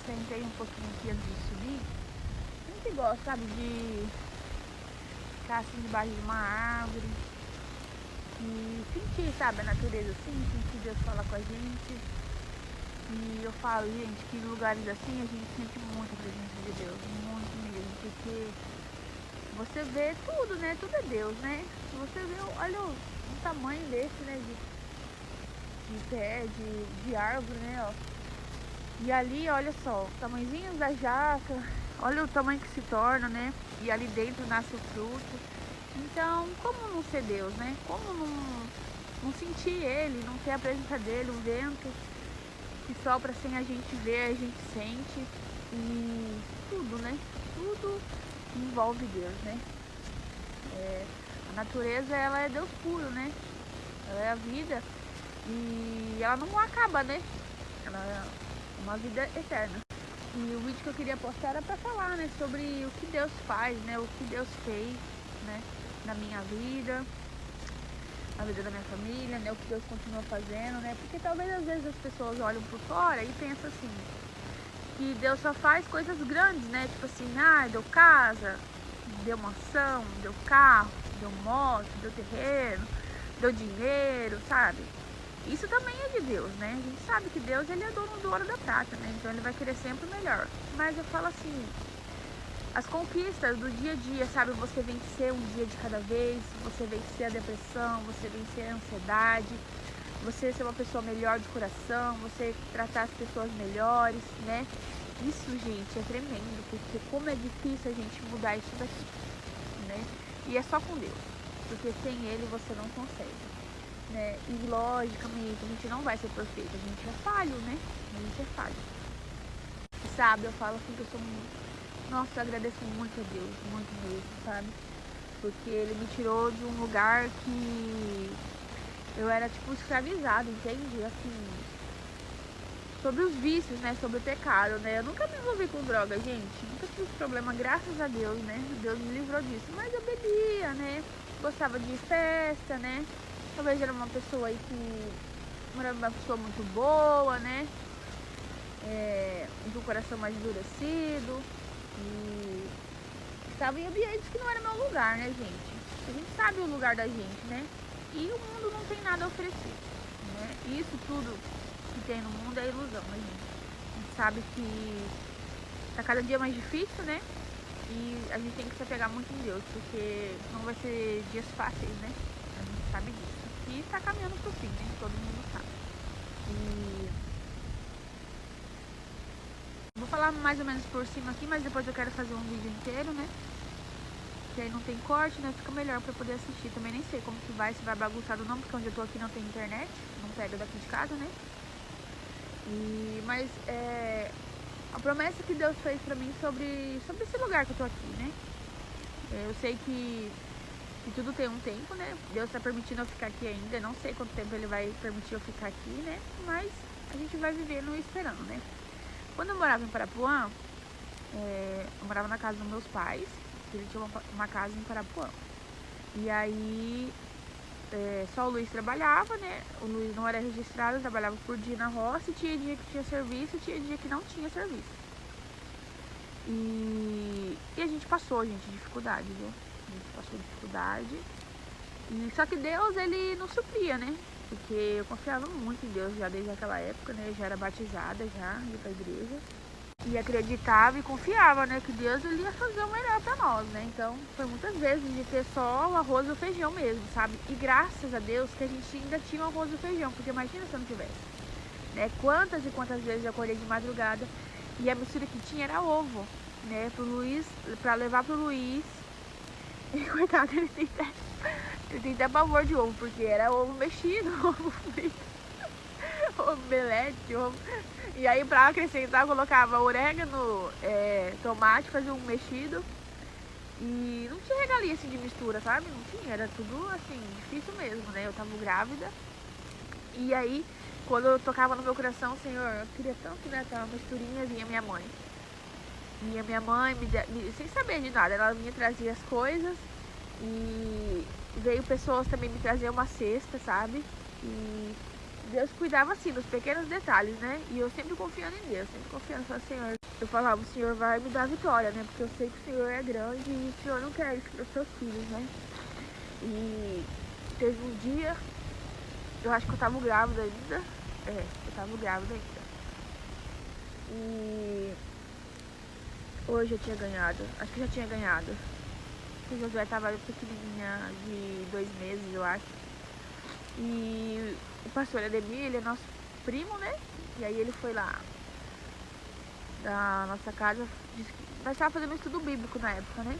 sentei um pouquinho aqui antes de subir. A gente gosta, sabe, de ficar assim debaixo de uma árvore e sentir, sabe, a natureza assim, sentir Deus falar com a gente. E eu falo, gente, que em lugares assim a gente sente muito a presença de Deus, muito mesmo, porque você vê tudo, né? Tudo é Deus, né? Você vê, olha o tamanho desse, né? De pé, de árvore, né? Ó. E ali, olha só, o tamanhozinho da jaca, olha o tamanho que se torna, né? E ali dentro nasce o fruto. Então, como não ser Deus, né? Como não sentir Ele, não ter a presença dEle, o vento que sopra sem a gente ver, a gente sente. E tudo, né? Tudo envolve Deus, né? A natureza, ela é Deus puro, né? Ela é a vida e ela não acaba, né? Ela é uma vida eterna. E o vídeo que eu queria postar era para falar, né, sobre o que Deus faz, né, o que Deus fez, né, na minha vida, na vida da minha família, né, o que Deus continua fazendo, né, porque talvez às vezes as pessoas olham por fora e pensam assim, que Deus só faz coisas grandes, né, tipo assim, deu casa, deu mansão, deu carro, deu moto, deu terreno, deu dinheiro, sabe? Isso também é de Deus, né? A gente sabe que Deus, ele é dono do ouro e da prata, né? Então ele vai querer sempre o melhor. Mas eu falo assim, as conquistas do dia a dia, sabe? Você vencer um dia de cada vez, você vencer a depressão, você vencer a ansiedade, você ser uma pessoa melhor de coração, você tratar as pessoas melhores, né? Isso, gente, é tremendo, porque como é difícil a gente mudar isso daqui, né? E é só com Deus, porque sem Ele você não consegue. Né? E logicamente a gente não vai ser perfeito, a gente é falho, né? A gente é falho. E, sabe, eu falo assim que eu sou muito... Nossa, eu agradeço muito a Deus, muito mesmo, sabe? Porque Ele me tirou de um lugar que eu era tipo escravizada, entende? Assim, sobre os vícios, né? Sobre o pecado, né? Eu nunca me envolvi com droga, gente. Nunca tive problema, graças a Deus, né? Deus me livrou disso. Mas eu bebia, né? Gostava de festa, né? Talvez era uma pessoa aí que não era uma pessoa muito boa, né? Com o coração mais endurecido. E estava em ambientes que não era meu lugar, né, gente? A gente sabe o lugar da gente, né? E o mundo não tem nada a oferecer, né? E isso tudo que tem no mundo é ilusão, né, gente? A gente sabe que tá cada dia mais difícil, né? E a gente tem que se apegar muito em Deus, porque não vai ser dias fáceis, né? A gente sabe disso. E tá caminhando pro fim, né? Todo mundo sabe. E vou falar mais ou menos por cima aqui, mas depois eu quero fazer um vídeo inteiro, né? Que aí não tem corte, né? Fica melhor pra poder assistir. Também nem sei como que vai, se vai bagunçado ou não, porque onde eu tô aqui não tem internet, não pega daqui de casa, né? Mas a promessa que Deus fez pra mim sobre esse lugar que eu tô aqui, né? Eu sei que tudo tem um tempo, né? Deus tá permitindo eu ficar aqui ainda. Eu não sei quanto tempo Ele vai permitir eu ficar aqui, né? Mas a gente vai vivendo e esperando, né? Quando eu morava em Parapuã, eu morava na casa dos meus pais. Ele tinha uma casa em Parapuã. E aí, só o Luiz trabalhava, né? O Luiz não era registrado, trabalhava por dia na roça. E tinha dia que tinha serviço, tinha dia que não tinha serviço. E a gente passou, gente, dificuldade, viu? A gente passou dificuldade. E só que Deus, Ele nos supria, né? Porque eu confiava muito em Deus já desde aquela época, né? Eu já era batizada, já ia pra igreja. E acreditava e confiava, né? Que Deus, Ele ia fazer o melhor pra nós, né? Então, foi muitas vezes de ter só o arroz e o feijão mesmo, sabe? E graças a Deus que a gente ainda tinha o arroz e o feijão, porque imagina se eu não tivesse, né? Quantas e quantas vezes eu acordei de madrugada e a mistura que tinha era ovo, né? Pro Luiz, pra levar pro Luiz. E coitado, ele tem até pavor de ovo, porque era ovo mexido, ovo frito, ovo belete, ovo... E aí pra acrescentar eu colocava orégano, tomate, fazia um mexido. E não tinha regalia assim de mistura, sabe? Não tinha, era tudo assim, difícil mesmo, né? Eu tava grávida. E aí, quando eu tocava no meu coração, Senhor, eu queria tanto, né, ter uma misturinha, vinha minha mãe. E a minha mãe, sem saber de nada, ela vinha trazer as coisas. E veio pessoas também me trazer uma cesta, sabe? E Deus cuidava assim dos pequenos detalhes, né? E eu sempre confiando em Deus, sempre confiando no Senhor. Eu falava, o Senhor vai me dar vitória, né? Porque eu sei que o Senhor é grande e o Senhor não quer isso para os seus filhos, né? E teve um dia, eu acho que eu tava grávida ainda. Eu tava grávida ainda. E hoje eu tinha ganhado, acho que já tinha ganhado. O Josué tava pequenininha, de 2 meses, eu acho. E o pastor Ademir, ele é nosso primo, né? E aí ele foi lá da nossa casa, disse que nós estávamos fazendo um estudo bíblico na época, né?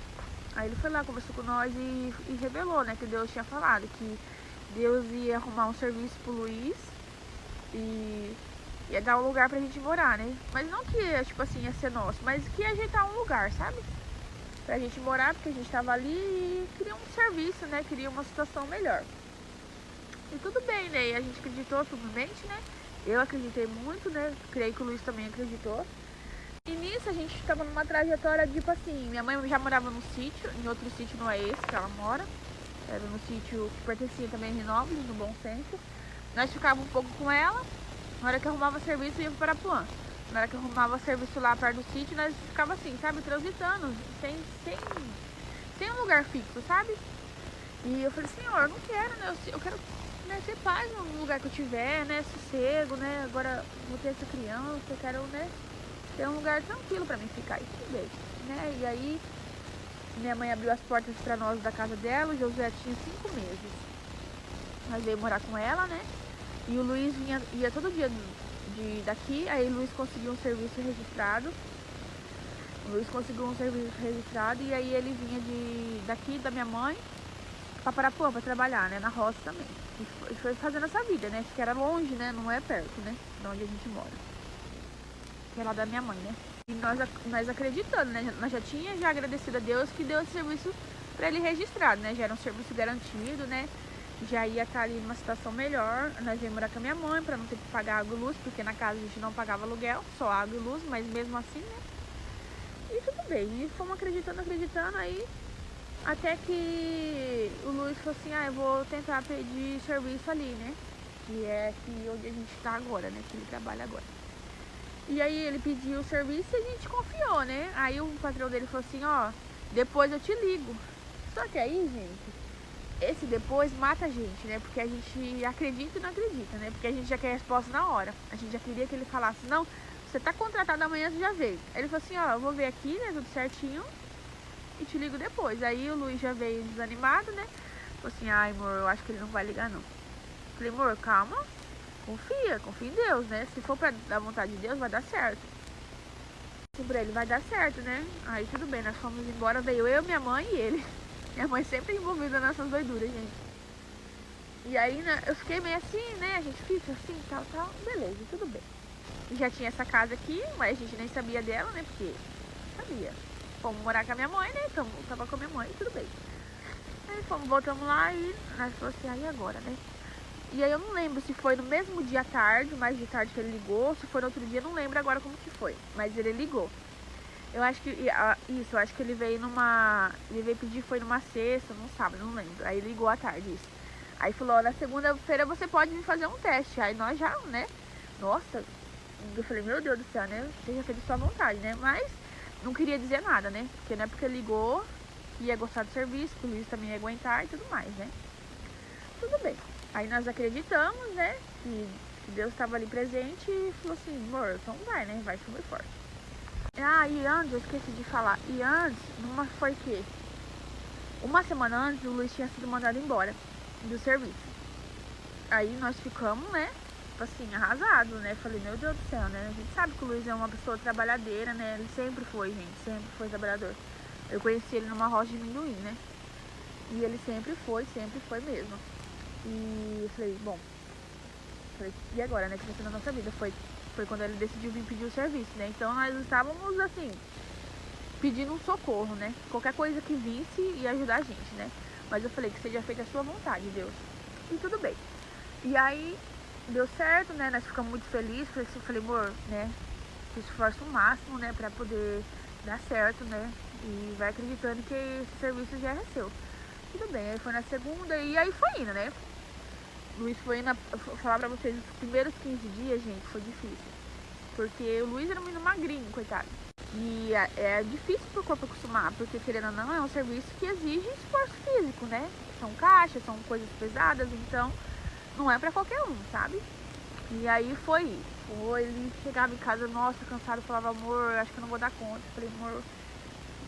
Aí ele foi lá, conversou com nós e revelou, né? Que Deus tinha falado que Deus ia arrumar um serviço pro Luiz e ia dar um lugar pra gente morar, né? Mas não que, tipo assim, ia ser nosso, mas que ia ajeitar um lugar, sabe? Pra gente morar, porque a gente tava ali e queria um serviço, né? Queria uma situação melhor. E tudo bem, né? E a gente acreditou firmemente, né? Eu acreditei muito, né? Creio que o Luiz também acreditou. E nisso a gente tava numa trajetória, tipo assim, minha mãe já morava num sítio, em outro sítio, não é esse que ela mora. Era no sítio que pertencia também a Renópolis, no Bom Centro. Nós ficávamos um pouco com ela. Na hora que arrumava serviço, ia para Arapuã. Na hora que arrumava serviço lá perto do sítio, nós ficava assim, sabe, transitando, sem um lugar fixo, sabe? E eu falei, Senhor, eu não quero, né? Eu quero, né, ter paz no lugar que eu tiver, né? Sossego, né? Agora vou ter essa criança, eu quero, né? Ter um lugar tranquilo pra mim ficar. E tudo bem, né? E aí, minha mãe abriu as portas pra nós da casa dela, o Josué tinha 5 meses. Nós veio morar com ela, né? E o Luiz ia todo dia daqui, aí o Luiz conseguiu um serviço registrado. O Luiz conseguiu um serviço registrado e aí ele vinha daqui da minha mãe pra Parapuã pra trabalhar, né? Na roça também. E foi fazendo essa vida, né? Que era longe, né? Não é perto, né? De onde a gente mora. Que é lá da minha mãe, né? E nós acreditando, né? Nós já agradecido a Deus que deu esse serviço pra ele registrado, né? Já era um serviço garantido, né? Já ia estar ali numa situação melhor. Nós íamos morar com a minha mãe pra não ter que pagar água e luz, porque na casa a gente não pagava aluguel, só água e luz, mas mesmo assim, né? E tudo bem, e fomos acreditando, aí até que o Luiz falou assim, eu vou tentar pedir serviço ali, né? Que é aqui onde a gente tá agora, né? Que ele trabalha agora. E aí ele pediu o serviço e a gente confiou, né? Aí o patrão dele falou assim, depois eu te ligo. Só que aí, gente, esse depois mata a gente, né? Porque a gente acredita e não acredita, né? Porque a gente já quer a resposta na hora. A gente já queria que ele falasse, não, você tá contratado amanhã, você já veio. Aí ele falou assim, eu vou ver aqui, né, tudo certinho e te ligo depois. Aí o Luiz já veio desanimado, né? Falou assim, amor, eu acho que ele não vai ligar não. Falei, amor, calma, confia em Deus, né? Se for pra dar vontade de Deus, vai dar certo. Pra ele vai dar certo, né? Aí tudo bem, nós fomos embora, veio eu, minha mãe e ele. Minha mãe sempre envolvida nessas doiduras, gente. E aí, né, eu fiquei meio assim, né? A gente fica assim, tal. Beleza, tudo bem. E já tinha essa casa aqui, mas a gente nem sabia dela, né? Porque sabia. Fomos morar com a minha mãe, né? Então, tava com a minha mãe, tudo bem. Aí voltamos lá e nós falamos assim, aí agora, né? E aí eu não lembro se foi no mesmo dia à tarde, mais de tarde que ele ligou, se foi no outro dia, não lembro agora como que foi. Mas ele ligou. Eu acho que, eu acho que ele veio pedir, foi numa sexta, num sábado, não lembro. Aí ele ligou à tarde, isso. Aí falou, na segunda-feira você pode vir fazer um teste. Aí nós já, né? Nossa, eu falei, meu Deus do céu, né? Você já fez a sua vontade, né? Mas não queria dizer nada, né? Porque não é porque ele ligou que ia gostar do serviço, que o Luiz também ia aguentar e tudo mais, né? Tudo bem. Aí nós acreditamos, né? Que Deus estava ali presente e falou assim, amor, então vai, né? Vai super forte. E antes, eu esqueci de falar. E antes, foi que uma semana antes, o Luiz tinha sido mandado embora do serviço. Aí nós ficamos, né? Tipo assim, arrasados, né? Falei, meu Deus do céu, né? A gente sabe que o Luiz é uma pessoa trabalhadeira, né? Ele sempre foi, gente. Sempre foi trabalhador. Eu conheci ele numa roça de amendoim, né? E ele sempre foi mesmo. E eu falei, bom. E agora, né? Que vai ser na nossa vida? Foi quando ele decidiu vir pedir o serviço, né? Então nós estávamos assim, pedindo um socorro, né? Qualquer coisa que visse ia ajudar a gente, né? Mas eu falei que seja feita a sua vontade, Deus. E tudo bem. E aí deu certo, né? Nós ficamos muito felizes. Eu falei, amor, né? Se esforça o máximo, né? Pra poder dar certo, né? E vai acreditando que esse serviço já é seu. Tudo bem, aí foi na segunda e aí foi indo, né? Luiz foi vou falar pra vocês, os primeiros 15 dias, gente, foi difícil. Porque o Luiz era um menino magrinho, coitado. E é difícil pro corpo acostumar, porque querendo ou não, é um serviço que exige esforço físico, né? São caixas, são coisas pesadas, então não é pra qualquer um, sabe? E aí foi, ele chegava em casa, nossa, cansado, falava, amor, acho que eu não vou dar conta. Eu falei, amor,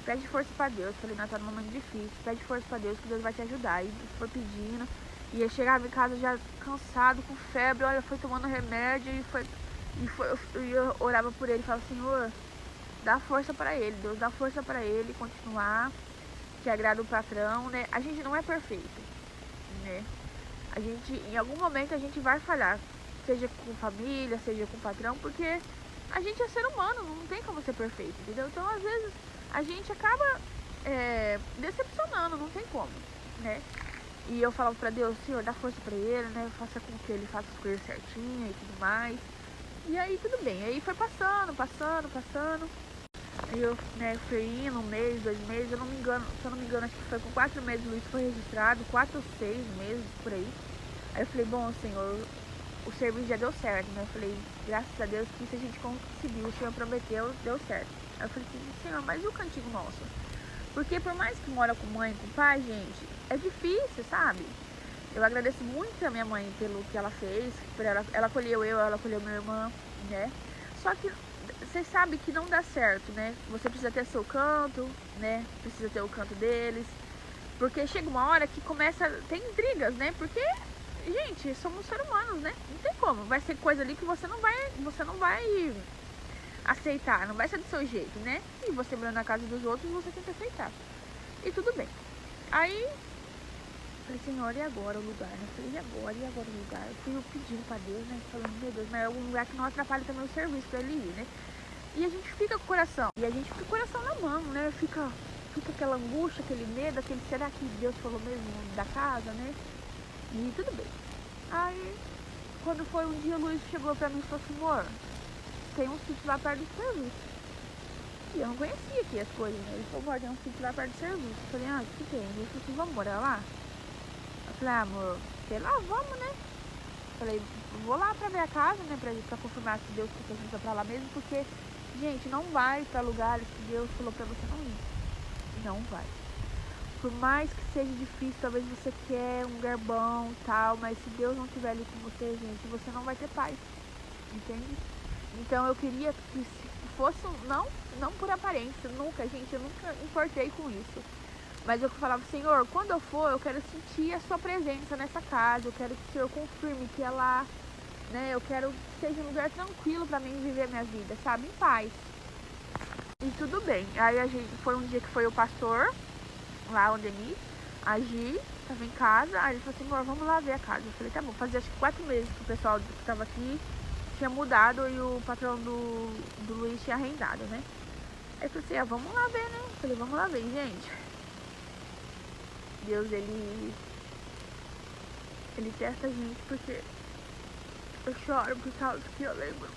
pede força pra Deus. Eu falei, não, tá num momento difícil, pede força pra Deus que Deus vai te ajudar. E foi pedindo, e ele chegava em casa já cansado, com febre, olha, foi tomando remédio e eu orava por ele, falava, Senhor, dá força pra ele, Deus dá força pra ele continuar, que agrada o patrão, né? A gente não é perfeito, né? A gente, em algum momento a gente vai falhar, seja com família, seja com o patrão, porque a gente é ser humano, não tem como ser perfeito, entendeu? Então, às vezes, a gente acaba decepcionando, não tem como, né? E eu falava pra Deus, Senhor, dá força pra ele, né? Faça com que ele faça as coisas certinhas e tudo mais. E aí, tudo bem. Aí foi passando. Aí eu, fui indo 1 mês, 2 meses, eu não me engano, se eu não me engano, acho que foi com 4 meses o Luiz foi registrado, 4 ou 6 meses, por aí. Aí eu falei, bom, Senhor, o serviço já deu certo, né? Eu falei, graças a Deus que isso a gente conseguiu, o Senhor prometeu, deu certo. Aí eu falei assim, Senhor, mas e o cantigo nosso? Porque por mais que mora com mãe e com pai, gente, é difícil, sabe? Eu agradeço muito a minha mãe pelo que ela fez, por ela acolheu ela acolheu minha irmã, né? Só que vocês sabem que não dá certo, né? Você precisa ter seu canto, né? Precisa ter o canto deles. Porque chega uma hora que tem intrigas, né? Porque, gente, somos seres humanos, né? Não tem como. Vai ser coisa ali que você não vai aceitar, não vai ser do seu jeito, né? E você morando na casa dos outros, você tem que aceitar. E tudo bem. Aí, falei, Senhor, e agora o lugar, né? Falei, e agora o lugar? Eu fui pedindo pra Deus, né? Falando, meu Deus, mas é algum lugar que não atrapalhe também o serviço pra ele ir, né? E a gente fica com o coração. E a gente fica com o coração na mão, né? Fica aquela angústia, aquele medo, será que Deus falou mesmo da casa, né? E tudo bem. Aí, quando foi um dia, o Luiz chegou pra mim e falou assim, amor, tem um sítio lá perto do serviço. E eu não conhecia aqui as coisas, né? Ele falou, amor, tem um sítio lá perto do serviço. Eu falei, o que tem? Ele falou assim, vamos morar lá? Eu falei, amor, sei lá, vamos, né? Eu falei, vou lá pra ver a casa, né? Pra confirmar se Deus quer que a gente vá pra lá mesmo, porque, gente, não vai pra lugares que Deus falou pra você não ir. Não vai. Por mais que seja difícil, talvez você quer um lugar bom e tal, mas se Deus não estiver ali com você, gente, você não vai ter paz. Entende? Então eu queria que fosse, não por aparência, gente, eu nunca importei com isso. Mas eu falava, Senhor, quando eu for, eu quero sentir a sua presença nessa casa, eu quero que o Senhor confirme que é lá, né? Eu quero que seja um lugar tranquilo pra mim viver a minha vida, sabe? Em paz. E tudo bem. Aí foi um dia que foi o pastor, lá o Denis, a Gi, tava em casa, aí ele falou assim, amor, vamos lá ver a casa. Eu falei, tá bom, fazia acho que 4 meses que o pessoal que tava aqui tinha mudado e o patrão do Luiz tinha arrendado, né? Aí eu falei assim, vamos lá ver, né? Eu falei, vamos lá ver, gente. Deus, ele testa a gente porque eu choro por causa que eu lembro.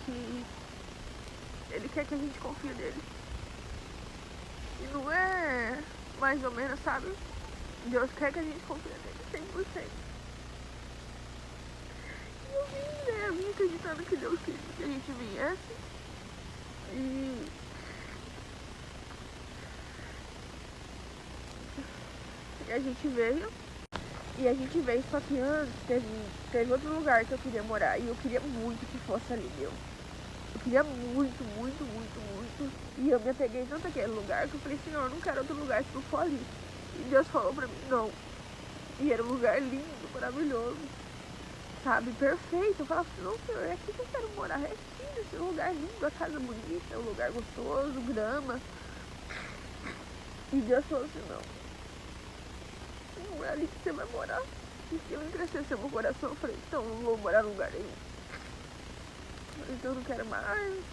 Que ele quer que a gente confie nele. E não é mais ou menos, sabe? Deus quer que a gente confie nele 100%. E eu vim acreditando que Deus queria que a gente viesse. E a gente veio. E a gente veio, só que antes teve outro lugar que eu queria morar. E eu queria muito que fosse ali, meu. Eu queria muito, muito, muito, muito. E eu me apeguei tanto àquele lugar que eu falei, Senhor, eu não quero outro lugar se não for ali. E Deus falou pra mim, não. E era um lugar lindo, maravilhoso. Sabe, perfeito. Eu falava assim, não, Senhor, é aqui que eu quero morar. É aqui, nesse lugar lindo, a casa bonita, um lugar gostoso, grama. E Deus falou assim, não. Não é ali que você vai morar. E se eu entristeceu meu coração, eu falei, então eu não vou morar num lugar nenhum. Então eu não quero mais.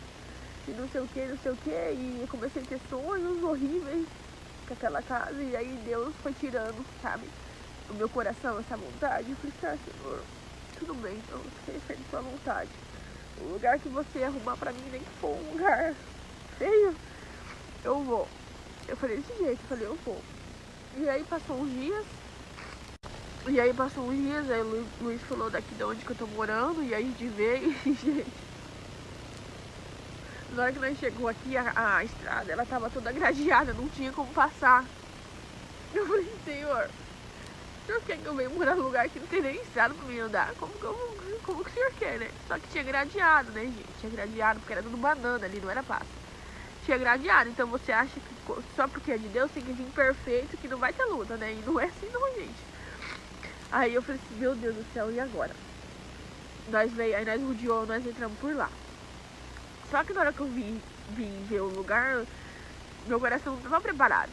E não sei o que, não sei o que. E eu comecei a ter sonhos horríveis com aquela casa. E aí Deus foi tirando, sabe, do meu coração essa vontade. Eu falei, Senhor, tudo bem, então seja feita sua vontade. O lugar que você arrumar pra mim, nem que for um lugar feio, eu vou. Eu falei desse jeito, eu falei, eu vou. E aí passou uns dias, aí o Luiz falou daqui de onde que eu tô morando, e aí a gente veio, e, gente, na hora que nós chegou aqui, a estrada, ela tava toda gradeada, não tinha como passar. Eu falei, senhor, o senhor quer que eu venha morar num lugar que não tem nem estrada pra mim andar? Como que o senhor quer, né? Só que tinha gradeado, né, gente? Tinha gradeado, porque era tudo banana ali, não era pasto. Tinha gradeado, então você acha que só porque é de Deus tem que vir perfeito, que não vai ter luta, né? E não é assim não, gente. Aí eu falei assim, meu Deus do céu, e agora? Aí nós rodeou, nós entramos por lá. Só que na hora que eu vim ver o lugar, meu coração não tava preparado.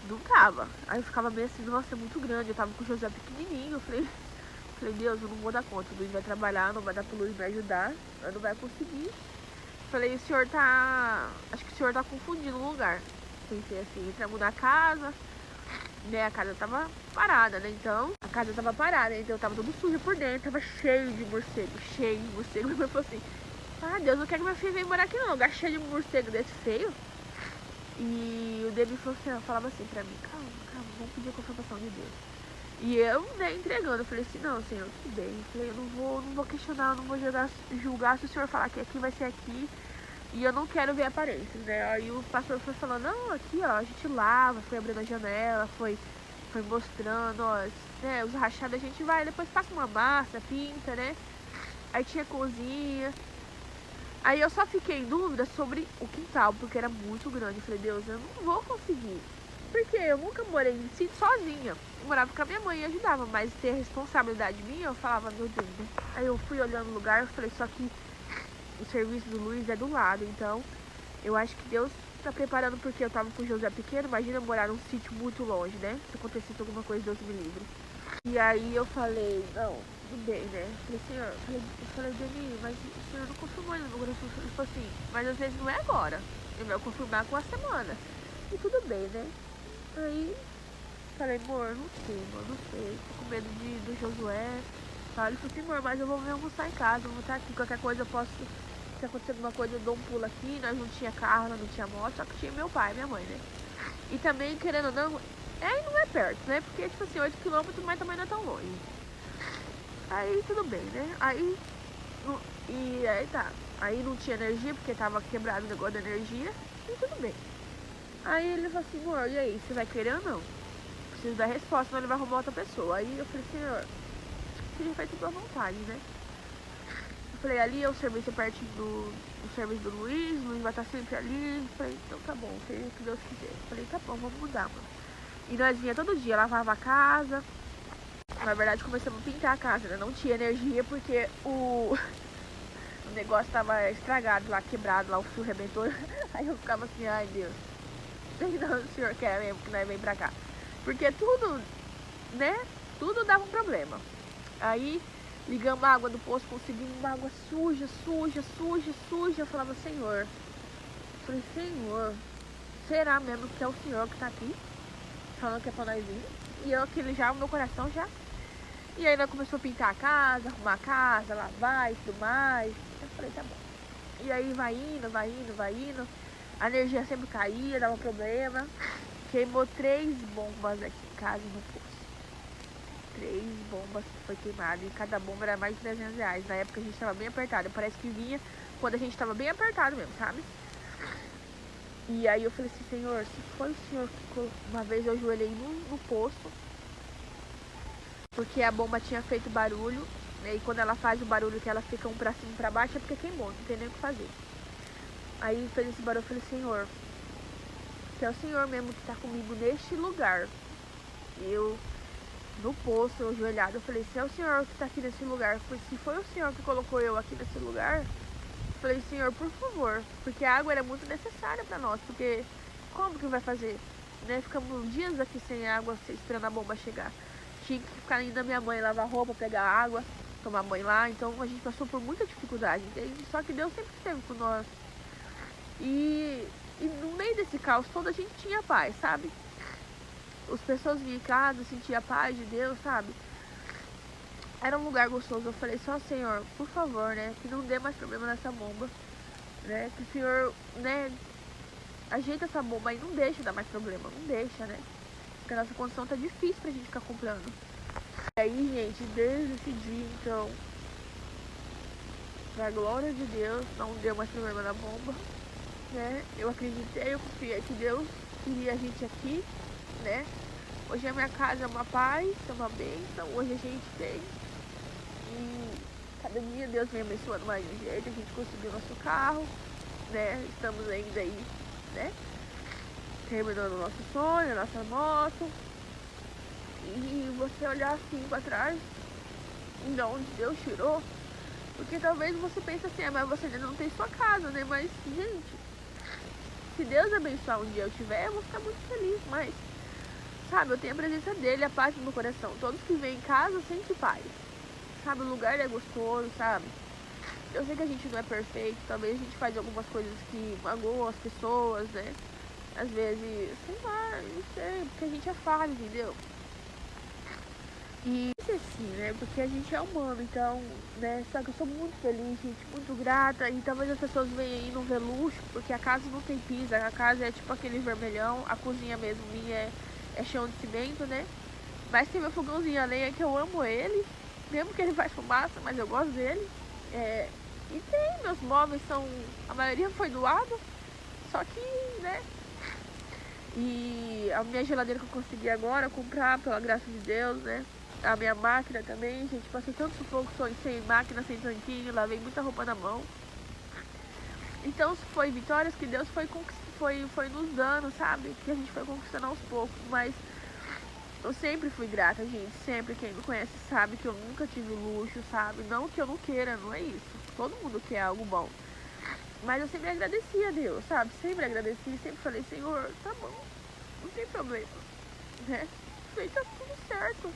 Não tava. Aí eu ficava meio assim, nossa, é muito grande. Eu tava com o José pequenininho. Eu falei, Deus, eu não vou dar conta. O Luiz vai trabalhar, não vai dar pro Luiz me ajudar. Eu não vai conseguir. Falei, o senhor tá... Acho que o senhor tá confundindo o lugar. Pensei assim, entramos na casa, né? A casa tava parada, né? Então, então tava tudo sujo por dentro. Tava cheio de morcego. Meu pai falou assim, ah, Deus, não quer que meu filho venha morar aqui não. Lugar cheio de morcego desse feio. E o David falava assim pra mim, calma, vamos pedir a confirmação de Deus. E eu, né, entregando, eu falei assim, não, senhor, tudo bem. Eu falei, eu não vou questionar, eu não vou julgar se o senhor falar que aqui vai ser aqui. E eu não quero ver aparências, né? Aí o pastor foi falando, não, aqui, ó, a gente lava, foi abrindo a janela, foi mostrando, ó, né, os rachados a gente vai, depois passa uma massa, pinta, né? Aí tinha cozinha. Aí eu só fiquei em dúvida sobre o quintal, porque era muito grande. Eu falei, Deus, eu não vou conseguir. Porque eu nunca morei em sítio sozinha. Eu morava com a minha mãe e ajudava, mas ter responsabilidade minha, eu falava, meu Deus, né? Aí eu fui olhando o lugar, eu falei, só que o serviço do Luiz é do lado, então eu acho que Deus tá preparando, porque eu tava com o José pequeno, imagina eu morar num sítio muito longe, né? Se acontecesse alguma coisa, Deus me livre. E aí eu falei, não, tudo bem, né? Falei, senhor, eu falei, Dani, mas o senhor não confirmou ainda no meu coração. Ele falou assim, mas às vezes não é agora. Ele vai confirmar com a semana. E tudo bem, né? Aí falei, amor, não sei. Tô com medo do Josué. Ele falou assim, amor, mas eu vou ver almoçar em casa, eu vou estar aqui, qualquer coisa eu posso. Se acontecer alguma coisa, eu dou um pulo aqui. Nós não tinha carro, não tinha moto, só que tinha meu pai e minha mãe, né? E também, querendo ou não, não é perto, né? Porque, tipo assim, 8 km, mas também não é tão longe. Aí tudo bem, né? Aí tá. Aí não tinha energia, porque tava quebrado o negócio da energia. E tudo bem. Aí ele falou assim, amor, e aí, você vai querer ou não? Preciso dar resposta, senão ele vai arrumar outra pessoa. Aí eu falei, senhor, você já faz tudo à vontade, né? Eu falei, ali é o serviço pertinho do serviço do Luiz vai estar sempre ali. Eu falei, então tá bom, seja o que Deus quiser. Eu falei, tá bom, vamos mudar, mano. E nós vinha todo dia, lavava a casa. Na verdade, começamos a pintar a casa, né? Não tinha energia porque o negócio tava estragado lá, quebrado lá, o fio arrebentou. Aí eu ficava assim, ai Deus, não, o senhor quer mesmo que nós vem pra cá. Porque tudo, né? Tudo dava um problema. Aí ligamos a água do poço, conseguimos uma água suja. Eu falava, senhor. Eu falei, senhor, será mesmo que é o senhor que tá aqui? Falando que é pra nós vir? E eu, aquele já, o meu coração já. E aí nós começamos a pintar a casa, arrumar a casa, lavar e tudo mais. Eu falei, tá bom. E aí vai indo. A energia sempre caía, dava problema. Queimou 3 bombas aqui em casa no poço. 3 bombas foi queimada. E cada bomba era mais de R$300. Na época a gente tava bem apertado. Parece que vinha quando a gente tava bem apertado mesmo, sabe? E aí eu falei assim, senhor, se foi o senhor que uma vez eu ajoelhei no poço, porque a bomba tinha feito barulho, né? E quando ela faz o barulho que ela fica um pra cima e pra baixo, é porque queimou, não tem nem o que fazer. Aí fez esse barulho, eu falei, senhor, se é o senhor mesmo que tá comigo neste lugar, eu no poço, eu ajoelhado, eu falei, se é o senhor que tá aqui nesse lugar, se foi o senhor que colocou eu aqui nesse lugar, eu falei, senhor, por favor, porque a água era muito necessária pra nós, porque como que vai fazer? Né? Ficamos dias aqui sem água, esperando a bomba chegar. Tinha que ficar indo a minha mãe lavar roupa, pegar água, tomar banho lá, então a gente passou por muita dificuldade, entende? Só que Deus sempre esteve com nós. E no meio desse caos todo a gente tinha paz, sabe? As pessoas vinham em casa, sentia a paz de Deus, sabe? Era um lugar gostoso. Eu falei, só Senhor, por favor, né? Que não dê mais problema nessa bomba, né? Que o Senhor, né? ajeita essa bomba aí, não deixa dar mais problema, não deixa, né? Porque a nossa condição tá difícil pra gente ficar comprando. E aí, gente, desde esse dia, então, pra glória de Deus, não deu mais problema na bomba, né? Eu acreditei, eu confiei que Deus queria a gente aqui, né? Hoje a minha casa é uma paz, é uma bênção, hoje a gente tem. E cada dia Deus vem abençoando mais de um jeito, a gente conseguiu nosso carro, né? Estamos ainda aí, né? Terminando o nosso sonho, a nossa moto. E você olhar assim pra trás, de onde Deus tirou, porque talvez você pense assim, mas você ainda não tem sua casa, né? Mas, gente, se Deus abençoar um dia eu tiver, eu vou ficar muito feliz, mas, sabe, eu tenho a presença dele, a paz no meu coração. Todos que vêm em casa sentem paz, sabe, o lugar é gostoso, sabe? Eu sei que a gente não é perfeito, talvez a gente faz algumas coisas que magoam as pessoas, né? Às vezes, sei lá, não sei, porque a gente é falho, entendeu? E assim, né? Porque a gente é humano, então, né? Só que eu sou muito feliz, gente, muito grata. E talvez as pessoas venham aí e não ver luxo, porque a casa não tem piso, a casa é tipo aquele vermelhão, a cozinha mesmo minha é chão de cimento, né? Mas tem meu fogãozinho a lenha que eu amo ele, mesmo que ele faz fumaça, mas eu gosto dele. E tem, meus móveis são. A maioria foi doado, só que, né? E a minha geladeira que eu consegui agora comprar, pela graça de Deus, né? A minha máquina também, gente, passei tanto sufoco sem máquina, sem tanquinho, lavei muita roupa na mão. Então foi vitórias que Deus foi nos dando, sabe? Que a gente foi conquistando aos poucos, mas eu sempre fui grata, gente, sempre. Quem me conhece sabe que eu nunca tive luxo, sabe? Não que eu não queira, não é isso. Todo mundo quer algo bom. Mas eu sempre agradeci a Deus, sabe? Sempre agradeci, sempre falei, Senhor, tá bom, não tem problema, né? Falei, tá tudo certo.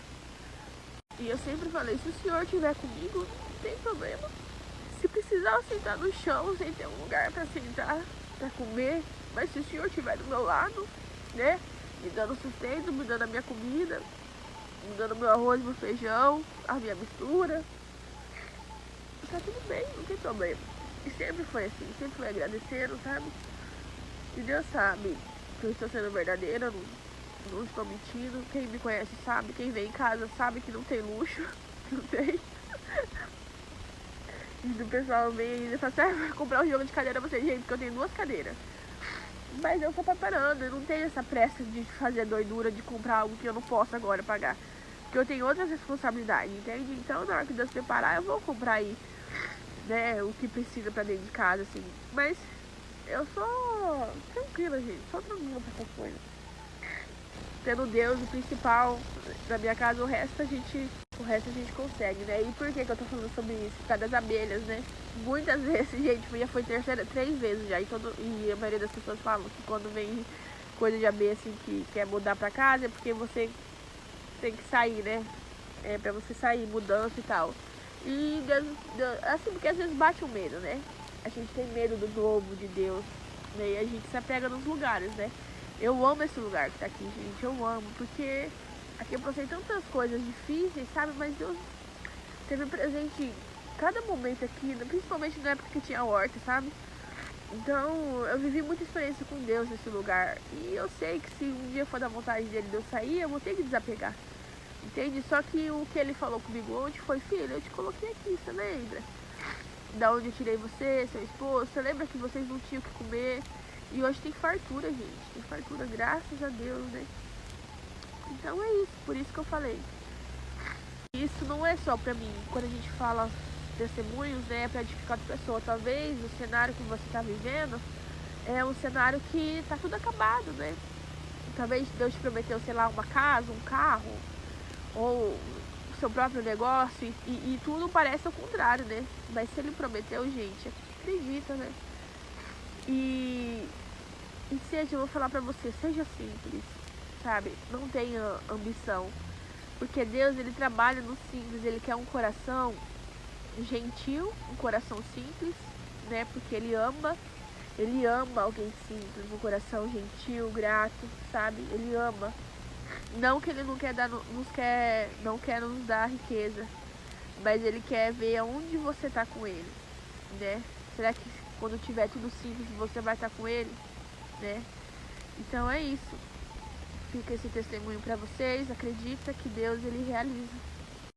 E eu sempre falei, se o Senhor estiver comigo, não tem problema. Se precisar eu sentar no chão sem ter um lugar pra sentar, pra comer, mas se o Senhor estiver do meu lado, né? Me dando sustento, me dando a minha comida, me dando meu arroz, meu feijão, a minha mistura, tá tudo bem, não tem problema. E sempre foi assim, sempre foi agradecendo, sabe? E Deus sabe que eu estou sendo verdadeira, não estou mentindo. Quem me conhece sabe, quem vem em casa sabe que não tem luxo, não tem. E o pessoal vem e fala assim, vai comprar um jogo de cadeira pra você, gente, porque eu tenho 2 cadeiras. Mas eu tô preparando, eu não tenho essa pressa de fazer doidura, de comprar algo que eu não posso agora pagar. Porque eu tenho outras responsabilidades, entende? Então na hora que Deus preparar, eu vou comprar aí, né, o que precisa pra dentro de casa, assim. Mas eu sou tranquila, gente, sou tranquila pra essas coisas. Tendo Deus, o principal da minha casa, o resto a gente consegue, né? E por que que eu tô falando sobre isso? Por causa das abelhas, né? Muitas vezes, gente, já foi 3 vezes já, e a maioria das pessoas falam que quando vem coisa de abelha, assim, que quer mudar pra casa, é porque você tem que sair, né? É pra você sair, mudança e tal. E assim, porque às vezes bate o medo, né? A gente tem medo do novo, de Deus, né? E a gente se apega nos lugares, né? Eu amo esse lugar que tá aqui, gente, eu amo, porque aqui eu passei tantas coisas difíceis, sabe? Mas Deus teve presente em cada momento aqui, principalmente na época que tinha horta, sabe? Então, eu vivi muita experiência com Deus nesse lugar. E eu sei que se um dia for da vontade dele de eu sair, eu vou ter que desapegar. Entende? Só que o que ele falou comigo ontem foi, filho, eu te coloquei aqui, você lembra? Da onde eu tirei você, seu esposo, você lembra que vocês não tinham o que comer? E hoje tem fartura, gente. Tem fartura, graças a Deus, né? Então é isso, por isso que eu falei. Isso não é só pra mim. Quando a gente fala testemunhos, né, é pra edificar outra pessoa. Talvez o cenário que você tá vivendo é um cenário que tá tudo acabado, né? Talvez Deus te prometeu, sei lá, uma casa, um carro, ou o seu próprio negócio, e tudo parece ao contrário, né? Mas se ele prometeu, gente, acredita, né? E seja, eu vou falar pra você, seja simples, sabe? Não tenha ambição. Porque Deus, ele trabalha no simples, ele quer um coração gentil, um coração simples, né? Porque ele ama alguém simples, um coração gentil, grato, sabe? Ele ama. Não que ele não quer não quer nos dar riqueza, mas ele quer ver aonde você tá com ele, né? Será que quando tiver tudo simples você vai estar com ele? né? Então é isso. Fica esse testemunho para vocês. Acredita que Deus, ele realiza.